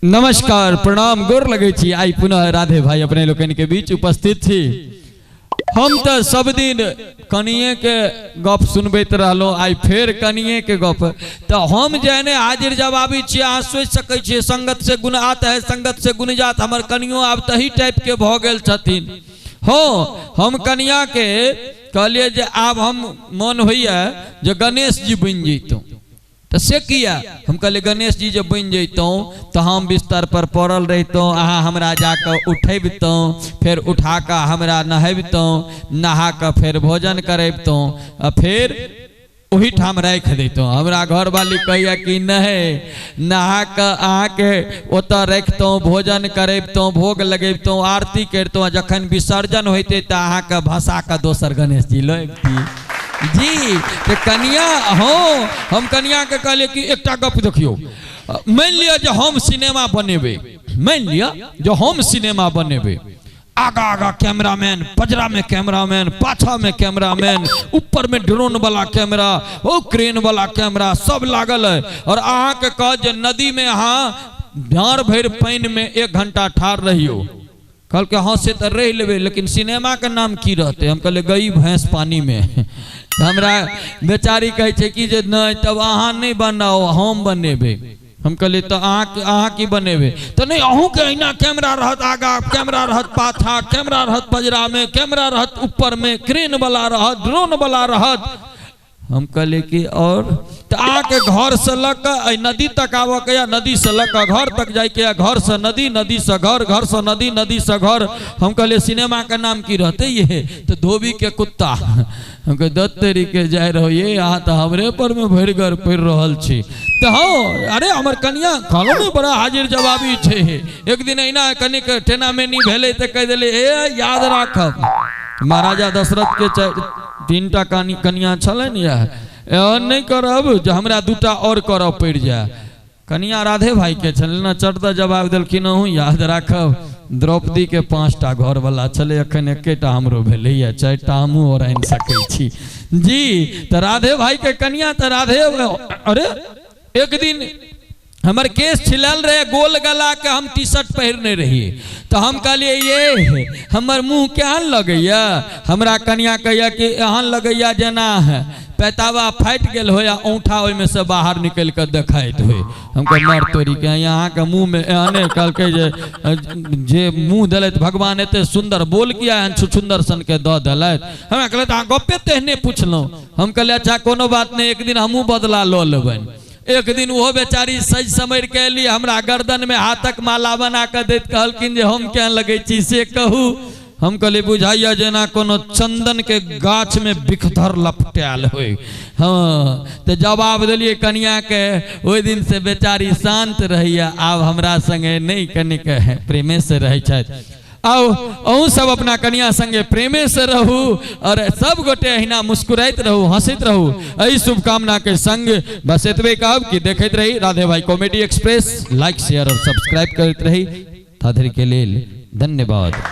नमस्कार प्रणाम गोर लगे छी। आई पुनः राधे भाई अपने लोकन के बीच उपस्थित छी। हम तो सब दिन कनिए के गप सुनबैत रहलो, आई फिर कनिए के गप। तो हम जाने हाजिर जवाबी छी। अहाँ सोच सकै छी संगत से गुण आता है संगत से गुण जात। हमर कनियो आब तही टाइप के भ गेल छथिन। हो हम कनिया के कहलिए जे आब हम मन होइया जे गणेश जी बन जैतों। तो से किया हम कहले गणेश जी जब बन जैतों तो हम बिस्तर पर पड़ल रहतों, अहाँ हमरा जाकर उठेबतों, फिर उठा कर हमरा नहेबतों, नहा कर फिर भोजन करेबतों, फिर वही ठाम रख देतों। हमरा घर वाली कहिया कि नहीं नहा कर अहाँ के ओतऽ रखतों, भोजन करेबतों, भोग लगेबतों, आरती करतों, जखन विसर्जन होते तो अहाँ के भसा कर दोसर गणेश जी लैबती जी। तो कनिया हो हम कनिया के कहले कि एकटा गप देखियो, मान लिया जो हम सिनेमा बनेबे, मान लिया जो हम सिनेमा बनेबे, आगा आगा कैमरामैन, पजरा में कैमरामैन, पाछा में कैमरामैन, ऊपर में ड्रोन वाला कैमरा, ओ क्रेन वाला कैमरा सब लागल है। और अहाँ के कह जे नदी में अहाँ डार भर पानी में 1 घंटा ठाड़ रहियो। कल के हाँ से तो रह लेबे, लेकिन सिनेमा के नाम की रहते। हम कहले गई भैंस पानी में। हमरा बेचारी कहे छे कि जे नहीं तब अहाँ नहीं बनाओ हम बनेबे। हम कहले तो अहाँ की बनेबे? तो नहीं अहूँ के अहिना कैमरा रहत, आगा कैमरा रहत, पाछा कैमरा रहत, पजरा में कैमरा रहत, ऊपर में क्रेन वाला रहत, ड्रोन वाला रहत। हम कहले कि और तो आके घर से लक नदी तक आव के, या नदी से लक घर तक जाए के, घर से नदी, नदी से घर, घर से नदी, नदी से घर। हम कहले सिनेमा का नाम की रहते ये? तो धोबी के कुत्ता। हम कह दत्तरी के जाए रहो ये यहाँ तो हमरे पर में भरगर पड़ रहल छी। तो हाँ अरे हमर कनिया कहलो नहीं बड़ा हाजिर जवाबी छे। एक दिन अहिना कनिक टेना में नहीं भेले तो कह दिले ए याद राखब महाराजा दशरथ के 3टा कनिया छलन या नहीं करब जो हमरा 2टा और करब पड़ जाए। कनिया राधे भाई के छल चढ़ता जवाब दिलखिन हूँ याद राखब द्रौपदी के 5टा घर वाला चले, अखन 1टा हमरो भेले, 4टा हमू और आन सकै छी जी। तो राधे भाई के कनिया तो राधे अरे एक दिन हमर केस छिलल रहे गोल गला के, हम टी-शर्ट पहनने रहिए। तो हम कहलिए ये हमर मुँह केहन लगैया? हमरा कनिया कहिया कि एहन लगैया जेना पैतावा फाट गेल हो या औंठा ओहि में से बाहर निकल कर देखाइत हो। हम कह मर तोरी के यहाँ के मुँह में एहने कहलकै जे मुँह दिलत भगवान एते सुंदर बोल किया एहन छुछुंदर सन के दऽ दिलत। हमरा कहलत अहाँ गप्पे तेहने पुछलहुँ। हम कहलिए अच्छा कोनो बात नहीं, एक दिन हमहूँ बदला लऽ लेबनि। एक दिन वो बेचारी सज समर के लिए हमरा गर्दन में हाथक माला बना कर दैत कहलखिन जे हम क्या लगे छी से कहू। हम कहले बुझाइया जेना कोनो चंदन के गाछ में बिखधर लपटाल हो। हाँ तो जवाब दिलिए कनिया के। ओहि दिन से बेचारी शांत रहिया, आब हमरा संगे नहीं कनिक प्रेमे से रहे छथि। आओ अहूँ सब अपना कनिया संगे प्रेमे से रहू और सब गोटे अहिना मुस्कुराइत रहू, हंसैत रहू। एहि शुभकामना के संग बस एतबे कहब कि देखैत रही राधे भाई कॉमेडी एक्सप्रेस। लाइक शेयर और सब्सक्राइब करते रही। ताधर के लिए धन्यवाद।